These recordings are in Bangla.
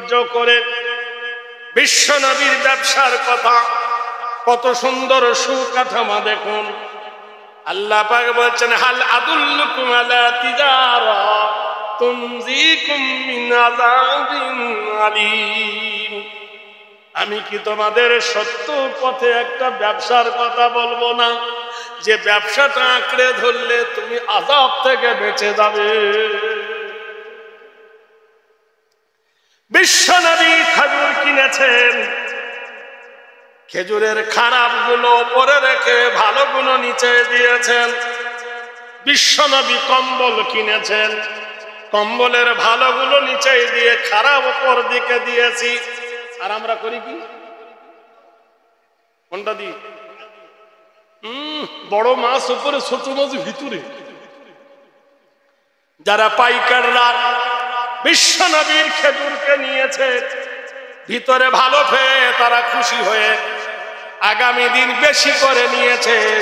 ঐতিহ্য করে বিশ্ব নবীর ব্যবসার কথা, কত সুন্দর সুকাঠামো দেখুন। আল্লাহ পাক বলছেন, হাল আদুল্লুকুম আলা তিজারা তুনজিকুম মিন আযাবিন আলীম। আমি কি তোমাদের সত্য পথে একটা ব্যবসার কথা বলবো না, যে ব্যবসাটা আঁকড়ে ধরলে তুমি আযাব থেকে বেঁচে যাবে। বিশ্বনবী খেজুর কিনেছেন, খেজুরের খারাপ গুলো উপরে রেখে ভালো গুলো নিচে দিয়েছেন। বিশ্বনবী কম্বল কিনেছেন, কম্বলের ভালো গুলো নিচে দিয়ে খারাপ উপর দিকে দিয়েছি। আর আমরা করি কি? কোনটা দিই? বড় মাছ উপরে, ছোট মাছ ভিতরে। যারা পাইকাররা বিশ্বনবীর খেজুরকে নিয়েছে, ভিতরে ভালো পেয়ে তারা খুশি হয়ে আগামী দিন বেশি করে নিয়েছেন।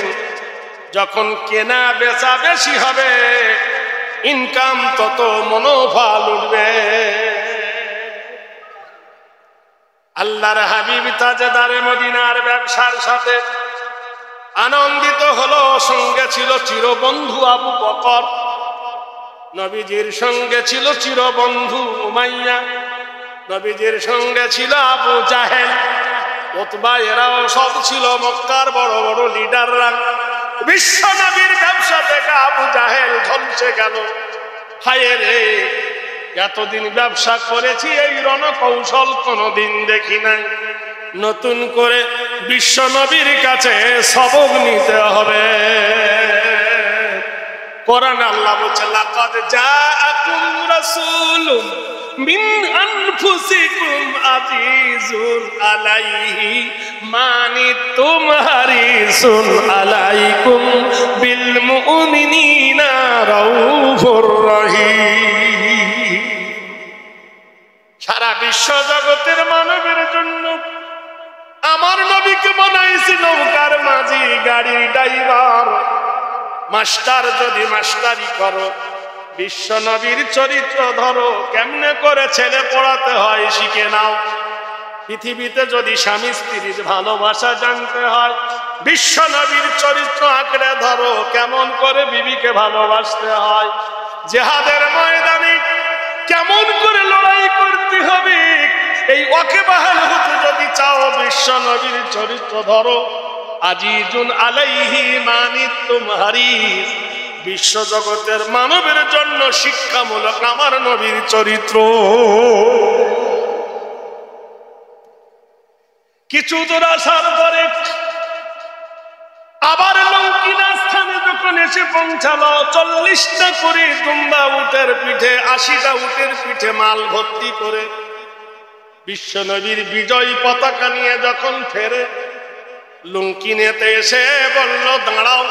যখন কেনা বেচা বেশি হবে, ইনকাম তত মনোফল উঠবে। আল্লাহর হাবিব তাজেদারে মদিনার ব্যবসার সাথে আনন্দিত হলো। সঙ্গে ছিল চিরবন্ধু আবু বকর, নবীজির সঙ্গে ছিল চিরবন্ধু উমাইয়া, নবীজির সঙ্গে ছিল আবু জাহেল, উতবা, এরাও সব ছিল মক্কার বড় বড় লিডাররা। বিশ্ব নবীর ব্যবসা থেকে আবু জাহেল ঝলসে গেল। হায় রে, এতদিন ব্যবসা করেছি, এই রণকৌশল কোনদিন দেখি নাই। নতুন করে বিশ্ব নবীর কাছে সবক নিতে হবে। কোরআন আল্লাহ বলছে, লাকাদ জাআকুম রাসূলুম মিন আনফুসিকুম আজিজুন আলাইহি মা আনিতুম হারিসুন আলাইকুম বিল মুমিনিনা রাউফুর রহিম। সারা বিশ্ব জগতের মানবের জন্য আমার নবীকে বানাইছি নৌকার মাঝি, গাড়ির ড্রাইভার, মাস্টার। যদি মাস্টারি করো, বিশ্ব নবীর চরিত্র ধরো, কেমনে করে ছেলে পড়াতে হয় শিখে নাও। পৃথিবীতে যদি স্বামী স্ত্রীর ভালোবাসা জানতে হয়, বিশ্ব নবীর চরিত্র আঁকড়ে ধরো, কেমন করে বিবিকে ভালোবাসতে হয়। জিহাদের ময়দানে কেমন করে লড়াই করতে হবে, এই ওয়াকিবহাল হতে যদি চাও, বিশ্ব নবীর চরিত্র ধরো। আজিজুন আলাইহি মা আনিতুম হারিস। বিশ্ব জগতের মানবের জন্য শিক্ষামূলক আমার নবীর চরিত্র। কিছু দূর আসার পরে আবার লঙ্কিনা স্থানে যখন এসে পৌঁছালো, 40টা করে দুম্বা উটের পিঠে, 80টা উটের পিঠে মাল ভর্তি করে বিশ্ব নবীর বিজয় পতাকা নিয়ে যখন ফেরে, লুঙ্কিনেতে এসে বলল দাঁড়াও।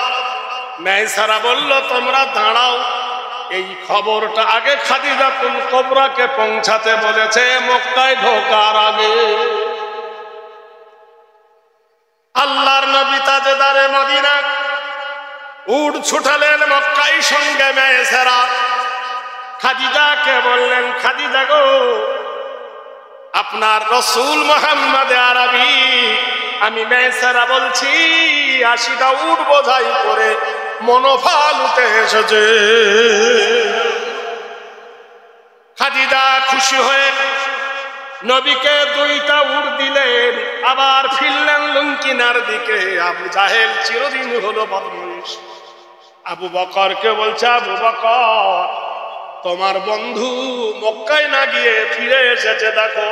মেয়সারা বলল তোমরা দাঁড়াও, এই খবরটা আগে খাদিজাতুল কুবরাকে পৌঁছাতে বলেছে মক্কায় ঢোকার আগে। আল্লাহর নবী তাজেদারে মদিনা উট ছুটালেন মক্কায়, সঙ্গে মেয়সারা খাদিজাকে বললেন, খাদিজা গো, আপনার রসুল মুহাম্মদ আরবি, আমি মেয়সারা বলছি, 80টা উট বোঝাই করে মনোফল উঠে এসেছে। খাদিজা খুশি হয়ে নবীকে 2টা উট দিলেন, আবার ফিরলেন লুঙ্কিনার দিকে। আবু জাহেল চিরদিন হলো বদমাইশ। আবু বকরকে বলছে, আবু বকর, তোমার বন্ধু মক্কায় না গিয়ে ফিরে এসেছে, দেখো।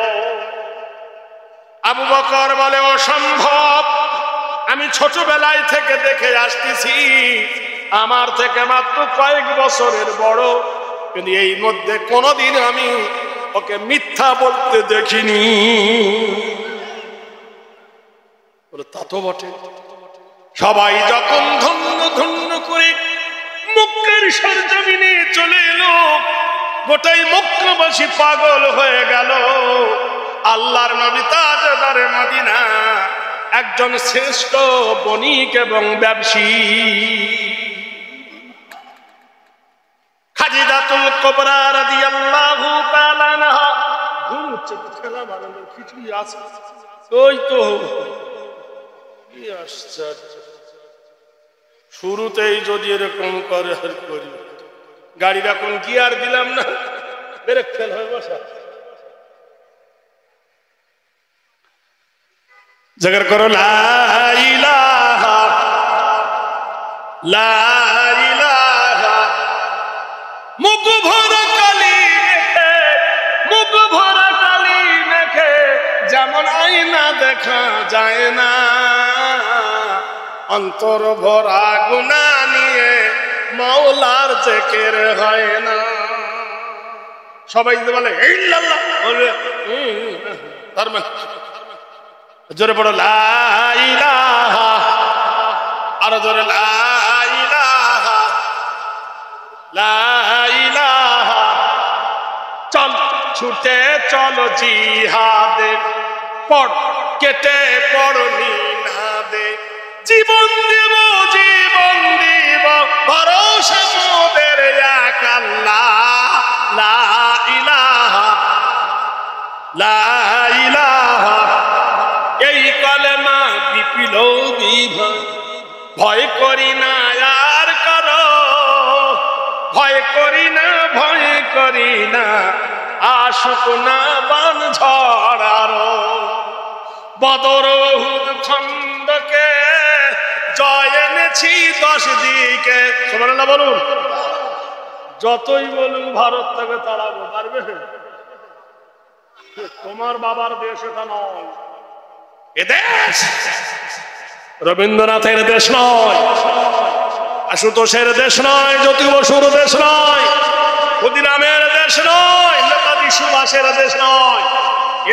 আবু বকর বলে, অসম্ভব, আমি ছোটবেলায় থেকে দেখে আসতেছি, আমার থেকে মাত্র কয়েক বছরের বড়, কিন্তু এই মধ্যে কোনোদিন আমি ওকে মিথ্যা বলতে দেখিনি। তা তো বটে। সবাই যখন ধন্য ধন্য করে মক্কার সরজমিনে চলে এলো, গোটাই মক্কাবাসী পাগল হয়ে গেল। আল্লাহর নবী তাজদারে মদিনা একজন শ্রেষ্ঠ বণিক এবং ব্যবসায়ী। খাদিজাতুল কুবরা রাদিয়াল্লাহু তাআলা আনহা হচ্ছে তো খেলা বানানো কিছুই আছে ওই তো কি আশ্চর্য শুরুতেই যদি এরকম করে আর করি গাড়ির এখন গিয়ার দিলাম না ব্রেক ফেল হয়ে বসা জিকির করো লা ইলাহা লা ইলাহা মুখ ভরা কালি মেখে মুখ ভরা কালি মেখে যেমন আয়না দেখা যায় না অন্তর ভরা গুনাহ নিয়ে মাওলার জিকির হয় না সবাই বলে ইল্লাল্লাহ বলে তার মানে জোরে পড়ো লা ইলাহা আর জোরে লা ইলাহা লা ইলাহা চল ছুটে চল জিহাদে পড় কেটে পড় নিনাদে জীবন দিব ভরসা মোদের এক আল্লাহ লা ইলাহা লা ইলাহা এই কলেমা বিপ্লবী ভয় করি না আর করো ভয় করি না আশুক না বান ঝড়ারো বদর উহুদ খন্দকে জয় এনেছি 10 দিকে সুবহানাল্লাহ বলুন যতই বলুন ভারত থেকে তাড়াবো পারবে তোমার বাবার দেশ এটা নয় এদেশ রবীন্দ্রনাথের দেশ নয় আশুতোষের দেশ নয় জ্যোতি বসুর দেশ নয় ক্ষুদিরামের দেশ নয় নেতাজি সুভাষের দেশ নয়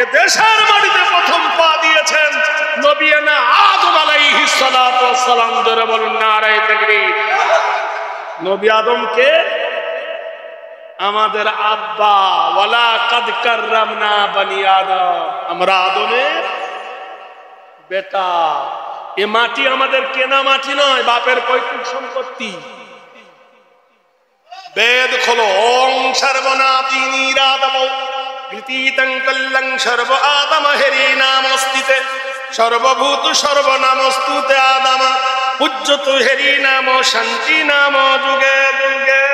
এ দেশের মাটিতে প্রথম পা দিয়েছেন নবিয়ানা আদম আলাইহিস সালাতু ওয়াস সালাম জোরে বলুন নারায়ে তাকবীর নবী আদমকে আমাদের আব্বা ওয়ালা কাদ কাররামনা বনি আদম আমরা আদমের বেটা এ মাটি আমাদের কেনা মাটি নয় বাপের পৈতৃক সম্পত্তি বেদ খোলো ওং সর্বনাতিনিরাদম গৃতীতং কল্লং সর্ব আদম হেরি নামস্তিতে সর্বভূত সর্বনামস্তুতে আদম পূজ্যত হেরি নাম শান্তি নাম যুগে যুগে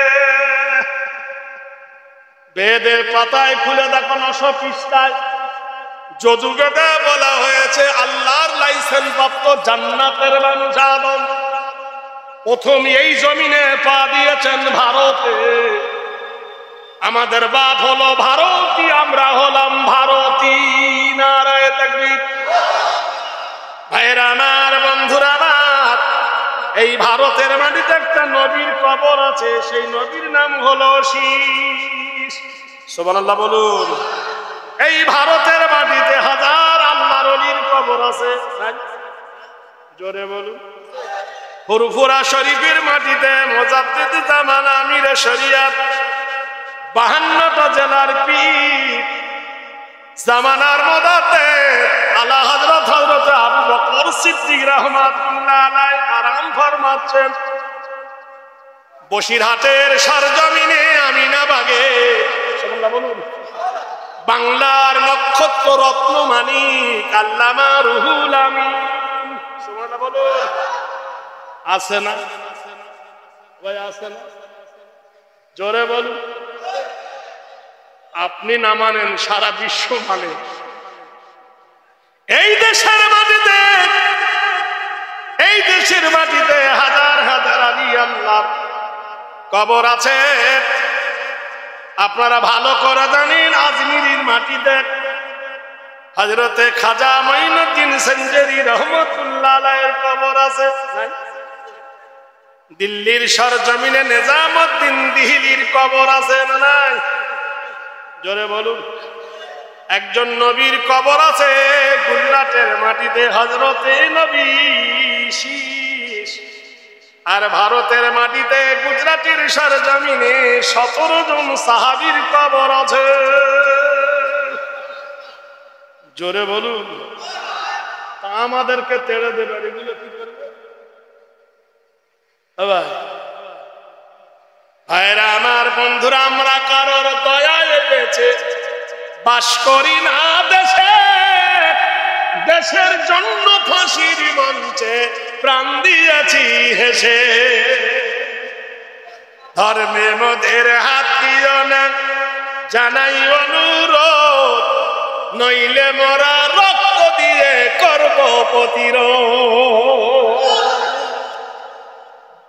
বেদের পাতায় খুলে দেখো 900 পৃষ্ঠায় যদুগতে বলা হয়েছে আল্লাহর লাইসেন্স প্রাপ্ত জান্নাতের মানুষ আদম প্রথম এই জমিনে পা দিয়েছেন ভারতে আমাদের বাপ হলো ভারতী আমরা হলাম ভারতী নারায়ে তাকবীর ভাইরা আমার বন্ধুরা আমার এই ভারতের মাটিতে একটা নবীর কবর আছে সেই নবীর নাম হলো শীষ সুবহানাল্লাহ বলুন এই ভারতের মাটিতে হাজার আল্লাহর ওলির কবর আছে জোরে বলুন ফুরফুরা শরীফের মাটিতে মুজাদ্দিদ জামান আমির শরিয়ত 52টা জেলার পীর জামানার মধ্যে আলা হযরত আবু বকর সিদ্দিক রাহমাতুল্লাহ আলাইহি আরাম ফরমাচ্ছেন বসিরহাটের সরজমিনে আমিনাবাগে সুবহানাল্লাহ বলুন বাংলার নক্ষত্র রত্ন মানিক আল্লামা রুহুল আমিন সুবহানাল্লাহ বলুন আছে না ভাই আছে না জোরে বলুন আপনি না মানেন সারা বিশ্ব মানে এই দেশের মাটিতে হাজার হাজার আলী আল্লাহ কবর আছে আপনারা ভালো করে জানেন আজমিরের মাটিতে হযরতে খাজা মঈনুদ্দিন সঞ্জরি রহমাতুল্লাহ আলাইহির কবর আছে দিল্লির সরজমিনে নিজামউদ্দিন দিহিলির কবর আছে না নাই জোরে বলুন একজন নবীর কবর আছে গুজরাটের মাটিতে হযরতে নবী শীষ আর ভারতের মাটিতে গুজরাটের সরজমিনে 17 জন সাহাবীর কবর আছে জোরে বলুন তা আমাদেরকে তেড়ে দেবে এগুলো কি করবে ভাইরা আমার বন্ধুরা আমরা কারোর দয়ায় বেঁচে বাস করি না দেশে, দেশের জন্য ফাঁসির মঞ্চে প্রাণ দিয়েছি হেসে। ধর্মে মোদের হাত দিও না, জানাই অনুরোধ, নইলে মোরা রক্ত দিয়ে করব প্রতিরোধ।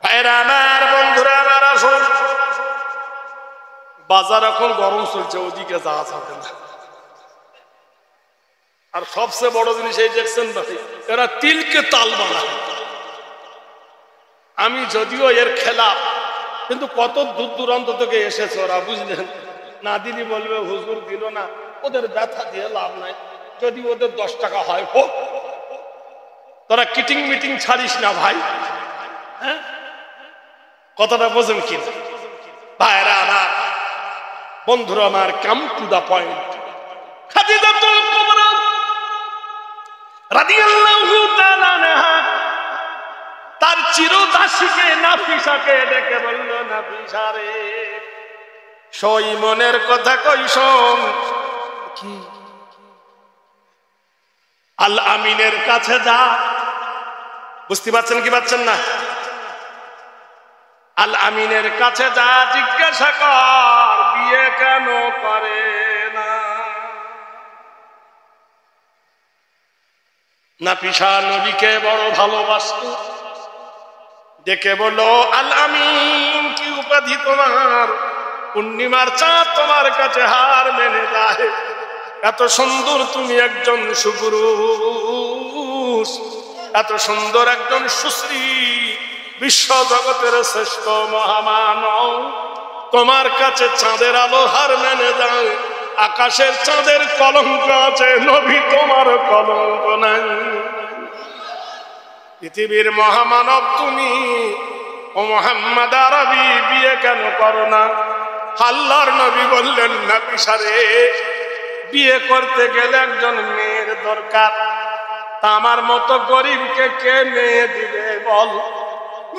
ভাইরা আমার, বন্ধুরা আমার, আসুন। বাজার এখন গরম চলছে, ওদিকে যাওয়া যাবে না। আর সবচেয়ে বড় জিনিস এই দেখছেন ভাই, এরা তিলকে তাল বানায়। আমি যদিও এর খেলাফ, কিন্তু কত দূর দূরান্ত থেকে এসেছে ওরা, বুঝলেন? না দিলি বলবে হুজুর দিল না, ওদের ব্যথা দিয়ে লাভ নাই, যদি ওদের 10 টাকা হয় হোক। তোরা কিটিং মিটিং ছাড়িস না ভাই, হ্যাঁ? কথাটা বোঝেন কি ভাইরা আমার, বন্ধুরা আমার, কাম টু দা পয়েন্ট। খাদিজাতুল কুবরা রাদিয়াল্লাহু তাআলা আনহা তার চিরদাসীকে নাফিসাকে ডেকে বলল, নাফিসা রে, সই মনের কথা কই শোন। কি? আল আমিনের কাছে যা। বুঝতে পারছেন কি পাচ্ছেন না? আল আমিনের কাছে যা, জিজ্ঞাসা কর বিয়ে কেন করে না। নাফিসা নবীকে বড় ভালোবাসত, ডেকে বলল, আল আমিন কি উপাধি তোমার? পূর্ণিমার চাঁদ তোমার কাছে হার মেনে যায়। এত সুন্দর তুমি একজন সুপুরুষ, এত সুন্দর একজন সুশ্রী, বিশ্ব জগতের শ্রেষ্ঠ মহামানব, তোমার কাছে চাঁদের আলো হার মেনে যায়। আকাশের চাঁদের কলঙ্ক আছে, নবী তোমার কলঙ্ক নাই। পৃথিবীর মহামানব তুমি, ও মুহাম্মদ আরবি, বিয়ে কেন করো না? আল্লাহর নবী বললেন, নাফিসা রে, বিয়ে করতে গেলে একজন মেয়ের দরকার, তা আমার মতো গরিবকে কে মেয়ে দিবে বল?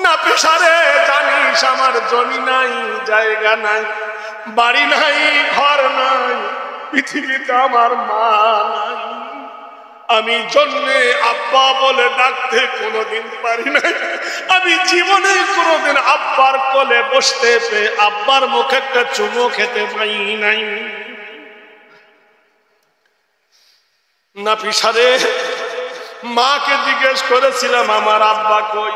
নাফিসা রে, জানিস আমার জমি নাই, জায়গা নাই, বাড়ি নাই, ঘর নাই, পৃথিবীতে আমার মা নাই, আমি জন্মে আব্বা বলে ডাকতে কোনোদিন পারি নাই, আমি জীবনে কোনোদিন আব্বার কোলে বসতে পেয়ে আব্বার মুখে একটা চুমো খেতে পাই নাই। নাফিসা রে, মাকে জিজ্ঞেস করেছিলাম আমার আব্বা কই,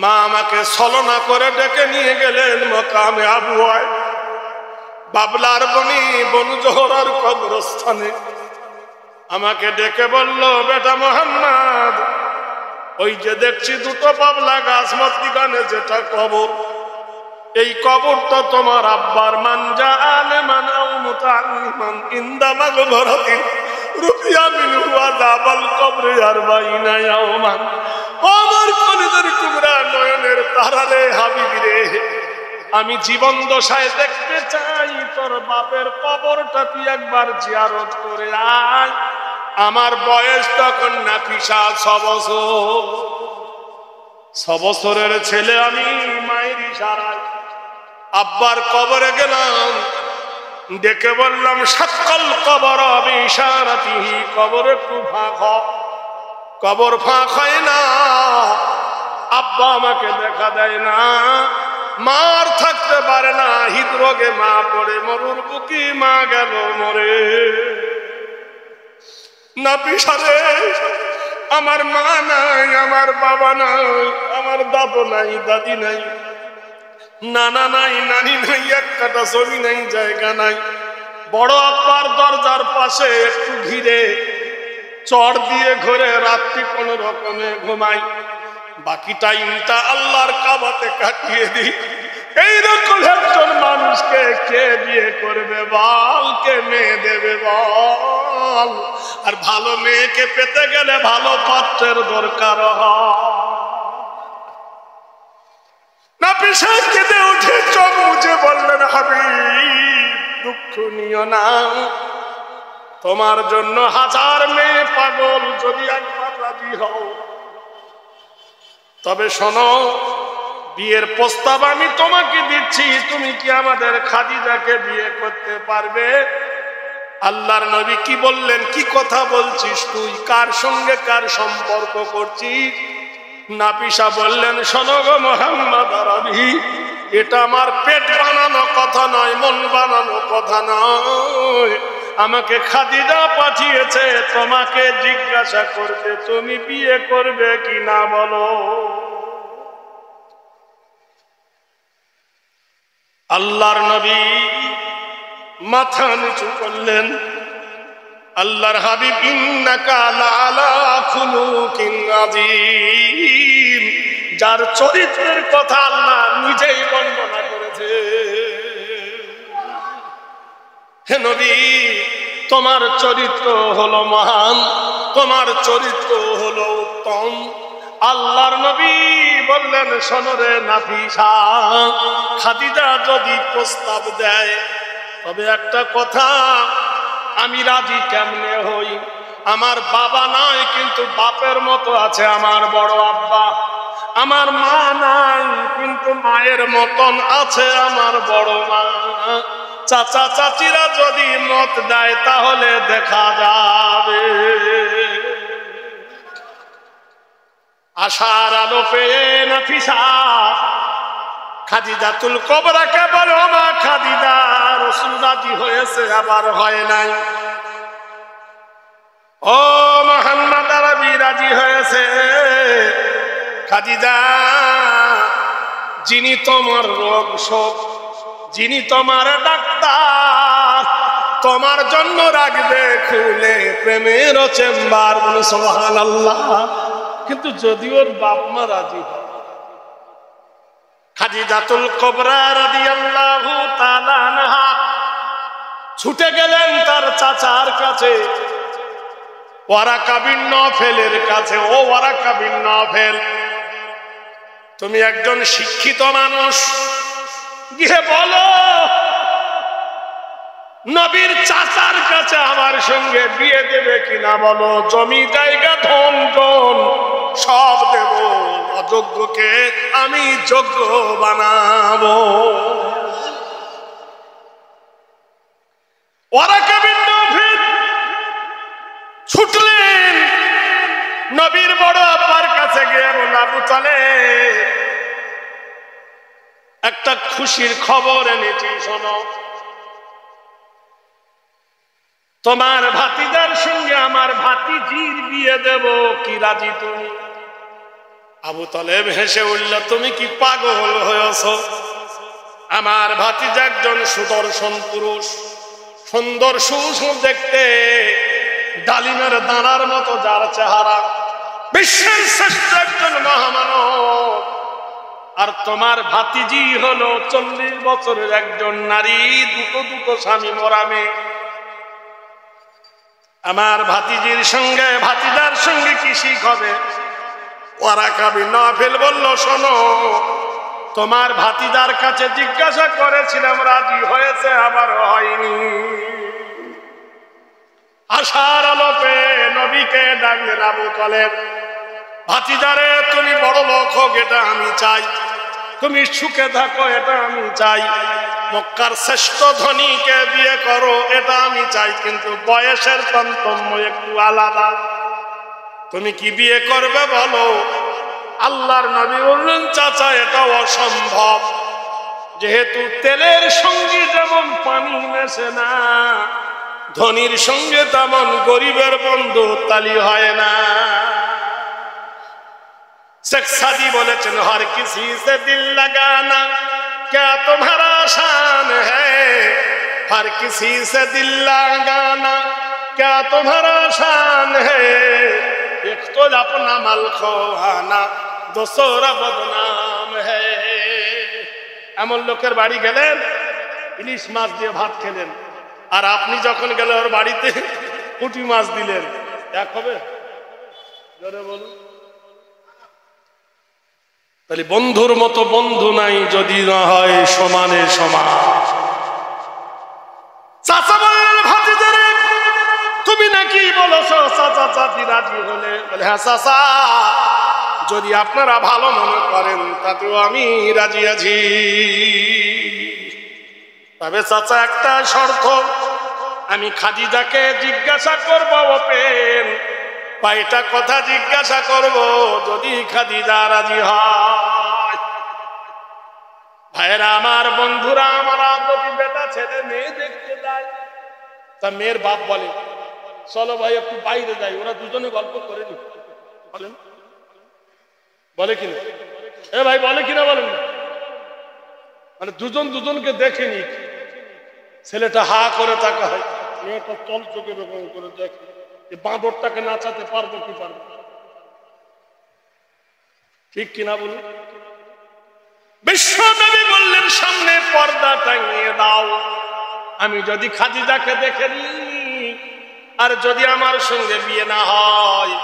মা আমাকে ছলনা করে ডেকে নিয়ে গেলেন মকামে আবওয়ায়, বাবলার বনি বনু জোহরার কবরস্থানে। আমাকে ডেকে বলল, বেটা মুহাম্মদ, ওই যে দেখছি দুটো বাবলা গাছ মধ্যিখানে যেটা কবর, এই কবরটা তোমার আব্বার। মানজা আলেমান আও মুতাআল্লিমান ইনদা মাগফিরাতিন রুফিয়া মিনহু আযাবাল কবরি 40 ইয়াওমান। আমার কলিজার টুকরা, নয়নের তারারে, হাবিবি রে, আমি জীবন দশায় দেখতে চাই তোর বাপের কবরটা তুই একবার জিয়ারত করে আয়। আমার বয়স তখন নাফিসা 6 বছর। 6 বছরের ছেলে আমি, মায়ের ইশারায় আব্বার কবরে গেলাম, ডেকে বললাম, সাক্কাল কবর বিইশারাতিহি, কবর একটু ফাঁক হয়। কবর ফাঁক হয় না, আব্বা আমাকে দেখা দেয় না, মার থাকতে পারে না, হৃদরোগে মা পড়ে মরুর বুকি, মা গেল মরে। নাফিসা রে, আমার মা নাই, আমার বাবা নাই, আমার দাদু নাই, দাদি নাই, নানা নাই, নানি নাই, এক কাটা জমি নাই, জায়গা নাই। বড় আব্বার দরজার পাশে একটু ঘিরে চড় দিয়ে ঘরে রাত্রি কোন রকমে ঘুমাই, বাকি টাইমটা আল্লাহর কাবাতে কাটিয়ে দিই। এইরকম একজন মানুষকে কে বিয়ে করবে বল? কে মেয়ে দেবে বল? আর ভালো মেয়েকে পেতে গেলে ভালো পাত্রের দরকার হয়। নাফিসা কেঁদে উঠে চোখ মুছে বললেন, হাবিব, দুঃখ নিও না, তোমার জন্য 1000 মেয়ে পাগল, যদি একবার রাজি হও। তবে শোনো, বিয়ের প্রস্তাব আমি তোমাকে দিচ্ছি, তুমি কি আমাদের খাদিজাকে বিয়ে করতে পারবে? আল্লাহর নবী কি বললেন, কি কথা বলছিস তুই, কার সঙ্গে কার সম্পর্ক করছিস? নাফিসা বললেন, শোনো গো মুহাম্মদ আরবি, এটা আমার পেট বানানো কথা নয়, মন বানানো কথা নয়। আমাকে খাদিজা পাঠিয়েছে তোমাকে জিজ্ঞাসা করতে, তুমি বিয়ে করবে কি না বলো। আল্লাহর নবী মাথা নিচু করলেন। আল্লাহর হাবিব, ইন্নাকা লাআলা খুলুকিন আযীম, যার চরিত্রের কথা আল্লাহ নিজেই বর্ণনা করেছে। হে নবী, তোমার চরিত্র হলো মহান, তোমার চরিত্র হলো উত্তম। আল্লাহর নবী বললেন, শোনো রে নাফিসা, খাদিজা যদি প্রস্তাব দেয় তবে একটা কথা, আমি রাজি কেমনে হই? আমার বাবা নাই, কিন্তু বাপের মতো আছে আমার বড় আব্বা। আমার মা নাই, কিন্তু মায়ের মতন আছে আমার বড় মা। চাচা চাচিরা যদি মত দেয় তাহলে দেখা যাবে। আশার আলো পেয়ে নাফিসা খাদিজাতুল কুবরাকে বলো, মা খাদিজা, রাসূল রাজি হয়েছে আবার হয় নাই। ও মুহাম্মদ আরবি রাজি হয়েছে। খাদিজা, যিনি তোমার রোগ শোক, যিনি তোমার ডাক্তার, তোমার জন্য রাখবে খুলে প্রেমের চেম্বার। বলে সুবহানাল্লাহ। কিন্তু যদি ওর বাপ মা রাজি হয়, খাদিজাতুল কুবরা রাদিয়াল্লাহু তাআলা আনহা ছুটে গেলেন তার চাচার কাছে, ওয়ারাকা বিন নওফেলের কাছে। ও ওয়ারাকা বিন নওফেল, তুমি একজন শিক্ষিত মানুষ, গিয়ে বলো নবীর চাচার কাছে আমার সঙ্গে বিয়ে দেবে কিনা বলো। জমি জায়গা ধন জন সব দেব, অযোগ্যকে আমি যোগ্য বানাবো। ওয়ারাকা বিন নওফেল ছুটলেন নবীর বড় আব্বার কাছে, গিয়ে বলল, আবু তালেব, একটা খুশির খবর এনেছি, শোনো। তোমার ভাতিজার সঙ্গে আমার ভাতিজির বিয়ে দেব, কি রাজি তুমি? আবু তালেব হেসে উঠল, তুমি কি পাগল হয়েছ? আমার ভাতিজা একজন সুদর্শন পুরুষ, সুন্দর সুষম দেখতে, ডালিমের দানার মতো যার চেহারা, বিশ্বের শ্রেষ্ঠ একজন মহামানব। আর তোমার ভাতিজি হলো 40 বছরের একজন নারী, দুটো স্বামী মরা মেয়ে। আমার ভাতিজির সঙ্গে ভাতিজার সঙ্গে কি শিখ হবে? ওয়ারাকা বিন নওফেল বলল, শোনো, তোমার ভাতিজার কাছে জিজ্ঞাসা করেছিলাম, রাজি হয়েছে আবার হয়নি। আশার আলো পেয়ে নবীকে ডাকলেন আবু তালেব, ভাতিজারে, তুমি বড় লোক হোক এটা আমি চাই, তুমি সুখে থাকো এটা আমি চাই, মক্কার শ্রেষ্ঠ ধনীকে বিয়ে করো এটা আমি চাই, কিন্তু বয়সের তারতম্য একটু আলাদা। তুমি কি বিয়ে করবে বলো? আল্লাহর নবী বললেন, চাচা, এটা অসম্ভব। যেহেতু তেলের সঙ্গে যেমন পানি মেশে না, ধনীর সঙ্গে তেমন গরিবের বন্ধু তালি হয় না। শেখ সাদি বলেছেন, হর কিসি সে দিল লাগানা क्या तुम्हारा शान है, हर किसी से दिल लगाना क्या तुम्हारा शान है, एक तो अपना मल खोहाना दूसरा बदनाम है। এমন লোকের বাড়ি গেলেন, ইলিশ মাছ দিয়ে ভাত খেলেন, আর আপনি যখন গেলেন ওর বাড়িতে পুঁটি মাছ দিলেন, এক হবে? জোরে বলুন। তাহলে বন্ধুর মতো বন্ধু নাই যদি না হয় সমানে সমান। চাচা বললেন, ভাতিজারে, তুমি নাকি বলছো চাচা চাচি রাজি হলে? বলে, হ্যাঁ চাচা, যদি আপনারা ভালো মনে করেন তাতেও আমি রাজি আছি। তবে চাচা, একটা শর্ত, আমি খাদিজাকে জিজ্ঞাসা করব ওপেন কয়টা কথা জিজ্ঞাসা করব, যদি খাদিজা রাজি হয়। ভাইরা আমার, বন্ধুরা আমরা যদি বেটা ছেলে মেয়ে দেখতে যায়, তা মেয়ের বাপ বলে চলো ভাই একটু বাইরে যাই, ওরা দুজনে গল্প করে নি, বলেন বলে কিনা? এ ভাই বলে কিনা বলেন? মানে দুজন দুজনকে দেখেনি, ছেলেটা হা করে তাকা হয়, মেয়েটা চল চোখে এরকম করে দেখে বাঁদরটাকে নাচাতে পারবো কি পারবো, ঠিক কিনা বলুন? বিশ্বনবী বললেন সামনে পর্দা টাঙিয়ে দাও। আমি যদি খাদিজাকে দেখে নিই আর যদি আমার সঙ্গে বিয়ে না হয়,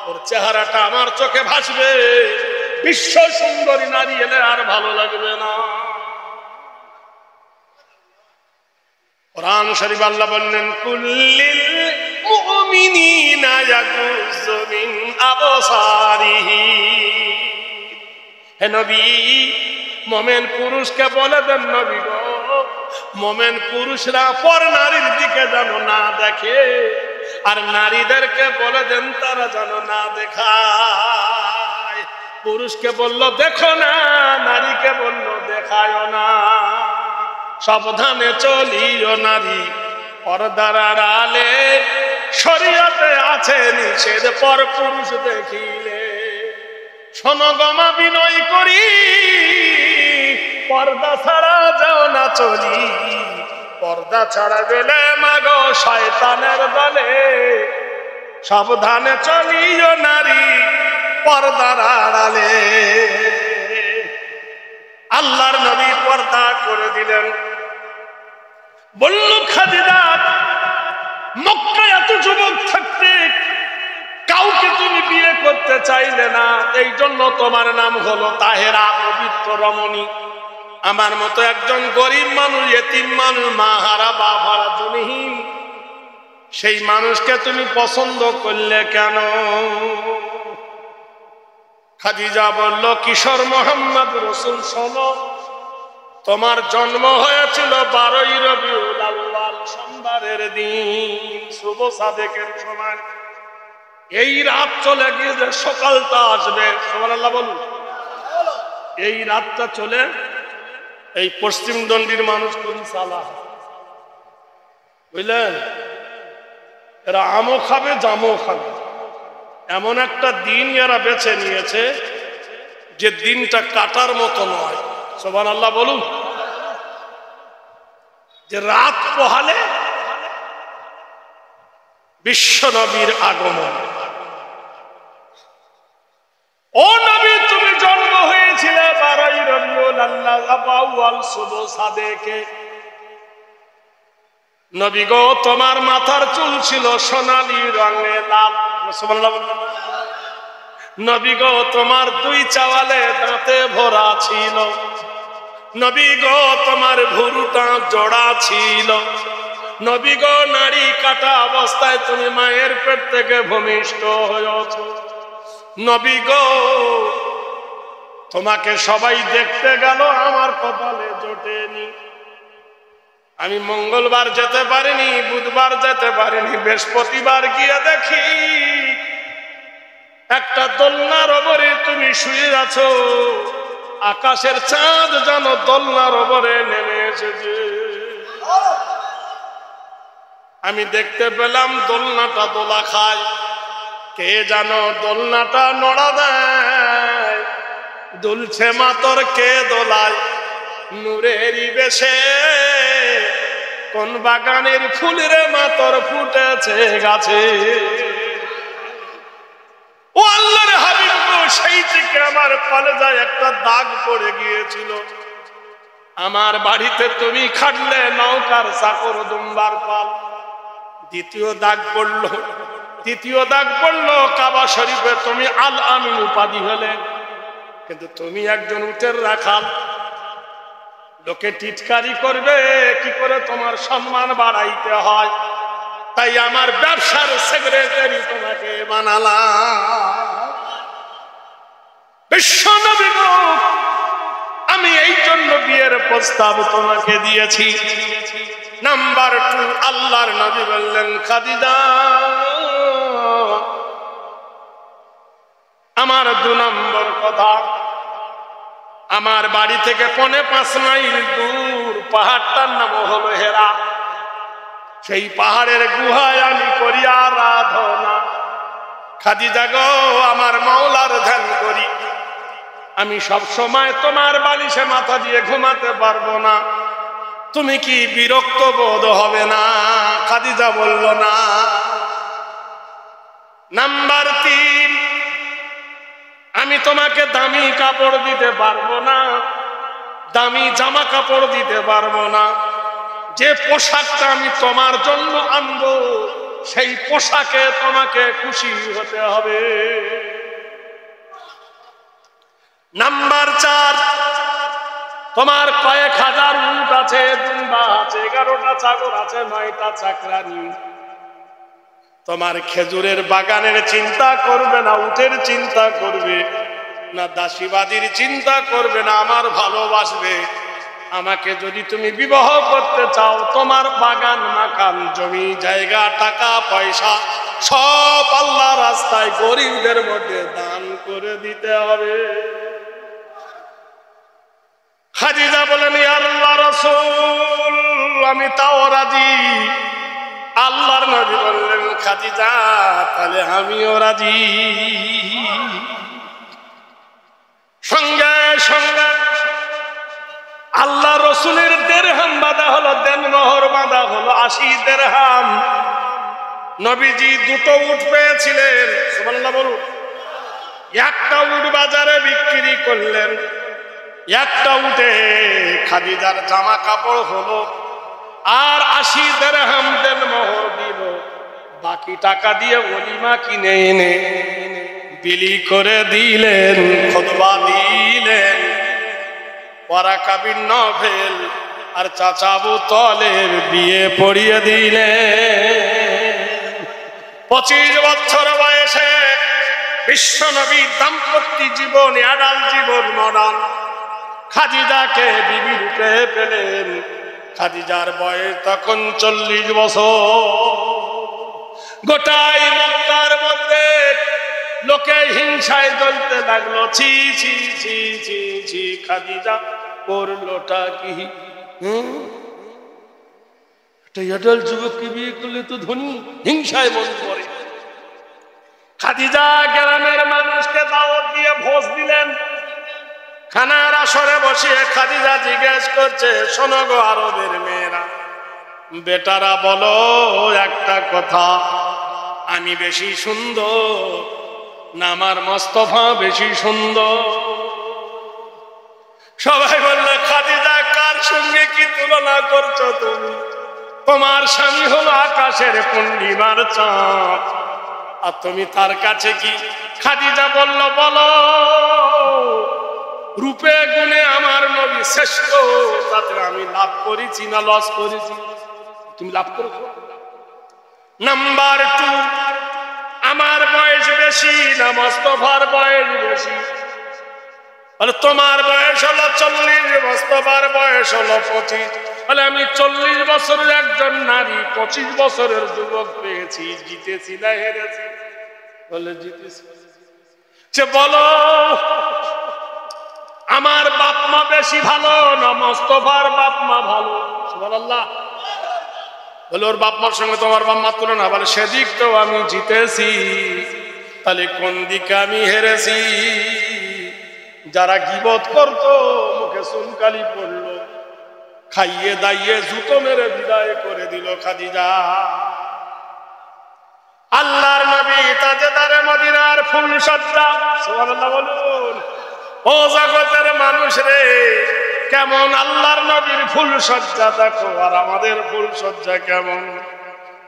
ওর চেহারাটা আমার চোখে ভাসবে, বিশ্ব সুন্দরী নারী এলে আর ভালো লাগবে না। কোরআন শরীফ আল্লাহ বললেন কুল্লিল মুমিনিনা ইয়াগুযু মিন আবসারিহিম। হে নবী, মোমেন পুরুষকে বলে দেন নবী গো, মোমেন পুরুষরা পর নারীর দিকে যেন না দেখে, আর নারীদেরকে বলে দেন তারা যেন না দেখায়। পুরুষকে বললো দেখো না, নারীকে বললো দেখায় না। সাবধানে চলিও নারী পর্দার আড়ালে, শরীয়তে আছে নিষেধ পর পুরুষ দেখিলে। শোনো গমা বিনয় করি, পর্দা ছাড়া যাও না চলি, পর্দা ছাড়া গেলে মাগো শয়তানের দলে। সাবধানে চলিও নারী পর্দার আড়ালে। আল্লাহর নবী পর্দা করে দিলেন। বলল খাদিজা, মক্কায় এত যুবক থাকতে কাউকে তুমি বিয়ে করতে চাইলে না, এই জন্য তোমার নাম হলো তাহেরা, পবিত্র রমণী। আমার মতো একজন গরিব মানুষ, এতিম মানুষ, মা হারা বাপ হারা জমিহীন, সেই মানুষকে তুমি পছন্দ করলে কেন? খাদিজা বলল কিশোর মোহাম্মদ রসুল, শোনো, তোমার জন্ম হয়েছিল 12ই রবিউল আউয়াল, সোমবারের দিন, শুভ সাদেকের সময়। এই রাত চলে গিয়ে যে সকালটা আসবে, সুবহানাল্লাহ বলুন। এই রাতটা চলে, এই পশ্চিম দণ্ডির মানুষ কোন সালা বুঝলেন, এরা আমও খাবে জামও খাবে, এমন একটা দিন এরা বেছে নিয়েছে যে দিনটা কাটার মতো নয়। সুবহানাল্লাহ বলুন। যে রাত পোহালে বিশ্ব নবীর আগমন। ও নবী, তুমি জন্ম হয়েছিলে 12ই রবিউল আউয়াল, শুভ সাদেকে। নবী গো, তোমার মাথার চুল ছিল সোনালী রঙে লাল। সুবহানাল্লাহ। নবী গো, তোমার 2 চাওয়ালে দাঁতে ভরা ছিল। নবী গো, তোমার ভুরুটা জোড়া ছিল। নবী গো, নাড়ি কাটা অবস্থায় তুমি মায়ের পেট থেকে ভূমিষ্ঠ হয়েছ। নবী গো, তোমাকে সবাই দেখতে গেল, আমার কপালে জোটেনি। আমি মঙ্গলবার যেতে পারিনি, বুধবার যেতে পারিনি, বৃহস্পতিবার গিয়ে দেখি একটা দোলনার ওপরে তুমি শুয়ে আছো, আকাশের চাঁদ যেন দোলনার ওপরে নেমে এসেছে। আমি দেখতে পেলাম দোলনাটা দোলা খায়, কে জানো দোলনাটা নড়া দেয়, দুলছে মাতর কে দোলায় নূরেরই বেশে, কোন বাগানের ফুলের মাতর ফুটেছে গাছে। ও আল্লাহর হাবিব গো, সেই থেকে আমার কলেজায় একটা দাগ পড়ে গিয়েছিল। আমার বাড়িতে তুমি খাটলে নৌকার চাকর দুম্বার পাল। দ্বিতীয় দাগ পড়লো, তৃতীয় দাগ পড়লো, কাবা শরীফে তুমি আল আমিন উপাধি হলে, কিন্তু তুমি একজন উটের রাখাল। লোকে টিটকারি করবে, কি করে তোমার সম্মান বাড়াইতে হয়, তাই আমার ব্যবসার সেক্রেটারি তোমাকে বানালাম। বিশ্বনবী গো, আমি এই জন্য বিয়ের প্রস্তাব তোমাকে দিয়েছি। নাম্বার 2, আল্লাহর নবী বললেন, খাদিজা আমার 2 নম্বর কথা, আমার বাড়ি থেকে 4.5 মাইল দূর পাহাড়টার নাম হলো হেরা। সেই পাহাড়ের গুহায় আমি করি আরাধনা। খাদিজা গো, আমার মাওলার ধ্যান করি। আমি সব সময় তোমার বালিশে মাথা দিয়ে ঘুমাতে পারবো না, তুমি কি বিরক্ত বোধ হবে না? খাদিজা বলল না। নাম্বার 3, আমি তোমাকে দামি কাপড় দিতে পারবো না, দামি জামা কাপড় দিতে পারবো না। যে পোশাকটা আমি তোমার জন্য আনবো সেই পোশাকে তোমাকে খুশি হতে হবে। নাম্বার 4, তোমার কয়েক হাজার উট আছে, দুম্বা আছে, 11টা ছাগল আছে, 9টা চাকরানি। তোমার খেজুরের বাগানের চিন্তা করবে না, উটের চিন্তা করবে না, দাসীবাদীর চিন্তা করবে না, আমার ভালোবাসবে। আমাকে যদি তুমি বিবাহ করতে চাও, তোমার বাগান মাকান জমি জায়গা টাকা পয়সা সব আল্লাহ রাস্তায় গরিবদের মধ্যে দান করে দিতে হবে। খাদিজা বলেন, ইয়া আল্লাহর রাসূল, আমি তাও রাজি। আল্লাহর নবী বললেন, খাদিজা তাহলে আমিও রাজি। সঙ্গে সঙ্গে আল্লাহ রসুলের দেরহাম বাঁধা হলো, দেনমোহর বাঁধা হলো 80 দেরহাম। নবীজি 2টো উট পেয়েছিলেন, সুবহানাল্লাহ বলুন। একটা উট বাজারে বিক্রি করলেন, একটা উটে খাদিজার জামা কাপড় হলো, আর 80 দেরহাম দেনমোহর দিল। বাকি টাকা দিয়ে ওলিমা কিনে এনে বিলি করে দিলেন, খুতবা দিলেন। ওয়ারাকা বিন নফেল আর চাচা আবু তালেব বিয়ে পড়িয়ে দিলেন। 25 বছর বয়সে বিশ্বনবী দাম্পত্য জীবন, আডাল জীবন মডার্ন খাদিজাকে বিবি রূপে পেলেন। খাদিজার বয়স তখন 40 বছর। গোটাই মক্কার মধ্যে লোকে হিংসায় জ্বলতে লাগলো, ছি ছি ছি ছি ছি, খাদিজা করলোটা কি? আডাল যুবককে বিয়ে করলে তো ধনী, হিংসায় মন করে। খাদিজা গ্রামের মানুষকে দাওয়াত দিয়ে ভোজ দিলেন। খানার আসরে বসিয়ে খাদিজা জিজ্ঞেস করছে, শোনো গো আরবের মেয়েরা, বেটারা বলো একটা কথা, আমি বেশি সুন্দর না আমার মোস্তফা বেশি সুন্দর? সবাই বললে, খাদিজা কার সঙ্গে কি তুলনা করছো তুমি? তোমার স্বামী হলো আকাশের পূর্ণিমার চাঁদ, আর তুমি তার কাছে কি? খাদিজা বলল, বলো রূপে গুণে আমার নবী শ্রেষ্ঠ, তাতে আমি লাভ করেছি না লস করেছি? তুমি লাভ করেছো। নাম্বার 2, আমার বয়স বেশি না মোস্তফার বয়স বেশি? বলে তোমার বয়স হলো 40, মোস্তফার বয়স হলো 25। বলে আমি 40 বছরের একজন নারী 25 বছরের যুবক পেয়েছি, জিতেছি না হেরেছি? বলে জিতেছি। সে বলো আমার বাপ মা বেশি ভালো না মোস্তফার বাপ মা ভালো? সুবহানাল্লাহ। বলে ওর বাপ মার সঙ্গে তোমার বাপ মা তুলনা? বলে সেদিক তো আমি জিতেছি, তাহলে কোন দিকে আমি হেরেছি? যারা গীবত করতো মুখে চুনকালি পড়লো, খাইয়ে দাইয়ে জুতো মেরে বিদায় করে দিল খাদিজা। আল্লাহর নবী তাজদারে মদিনার ফুল সজ্জা, সুবহানাল্লাহ বলুন। ও জগতের মানুষ রে, কেমন আল্লাহর নবীর ফুল সজ্জা দেখো, আর আমাদের ফুল সজ্জা কেমন।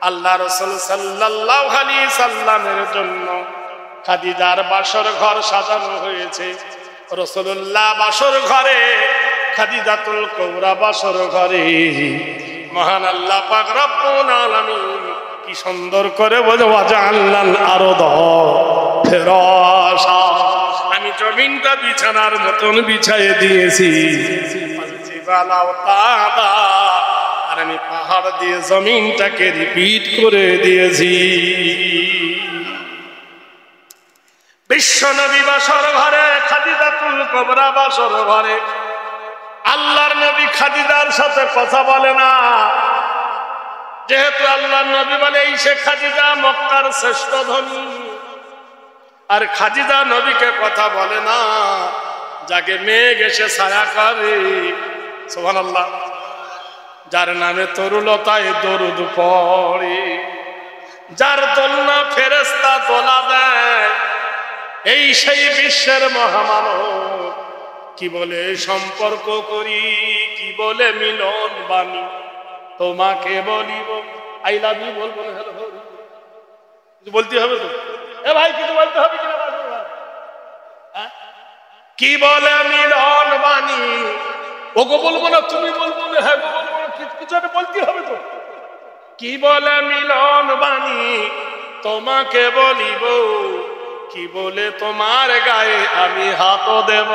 আল্লাহ রাসূল সাল্লাল্লাহু আলাইহি সাল্লামের জন্য খাদিজার বাসর ঘর সাজানো হয়েছে। রাসূলুল্লাহ বাসর ঘরে, খাদিজাতুল কুবরা বাসর ঘরে। মহান আল্লাহ পাক রব্বুল আলামিন কি সুন্দর করে বলে, ওয়াজআলনাল আরদা ফিরাশা, আমি জমিনটা বিছানার মতন বিছাইয়ে দিয়েছি, আর আমি পাহাড় দিয়ে জমিনটাকে রিপিট করে দিয়েছি। বিশ্ব নবী বাসর ঘরে, খাদিজাতুল কুবরা বাসর ঘরে। আল্লাহর নবী খাদিজার সাথে কথা বলে না, যেহেতু আল্লাহর নবী বলে এই সে খাদিজা মক্কার শ্রেষ্ঠ ধনী, আর খাদিজা নবীকে কথা বলে না, যাকে মেঘ এসে ছায়া করে, সুবহানাল্লাহ, যার নামে তরুলতায় দরুদ পড়ে, যার দোলনা ফেরেশতা দোলা দেয়, এই সেই বিশ্বের মহামানব। কি বলে সম্পর্ক করি, কি বলে মিলন বাণী, তোমাকে বলিব আই লাভ ইউ, বলবো না হ্যালো কিছু বলতে হবে তো, এ ভাই কিছু বলতে হবে কিনা, কি বলে মিলন বাণী, ওগো বলবো না, তুমি বলবো না, হ্যাঁ গো বলবো না, কিছু একটা বলতে হবে তো। কি বলে মিলন বাণী, তোমাকে বলিব, কি বলে তোমার গায়ে আমি হাত দেব।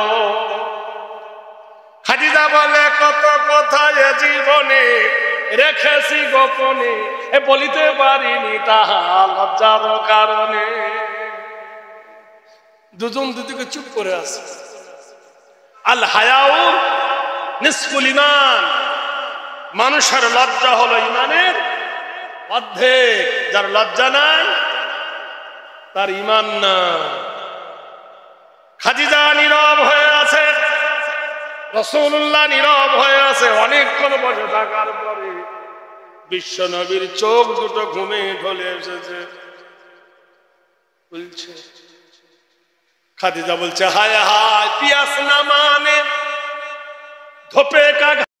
খাদিজা বলে কত কথা এ জীবনে রেখেছি গোপনে, এ বলিতে পারিনি তাহা লজ্জার কারণে। দুজন দুদিকে চুপ করে আছে। আল হায়াউ নিসফুল ঈমান, মানুষের লজ্জা হলো ঈমানের অর্ধেক। যার লজ্জা নাই তার ঈমান না। খাদিজা নীরব হয়ে আছে, রাসূলুল্লাহ নীরব হয়ে আছে। অনেকক্ষণ বসে থাকার পরে বিশ্ব নবীর চোখ দুটো ঘুমে ঢলে এসেছে। বলছে খাদিজা বলছে হায় হায় পিয়াস না মানে ধোপে কা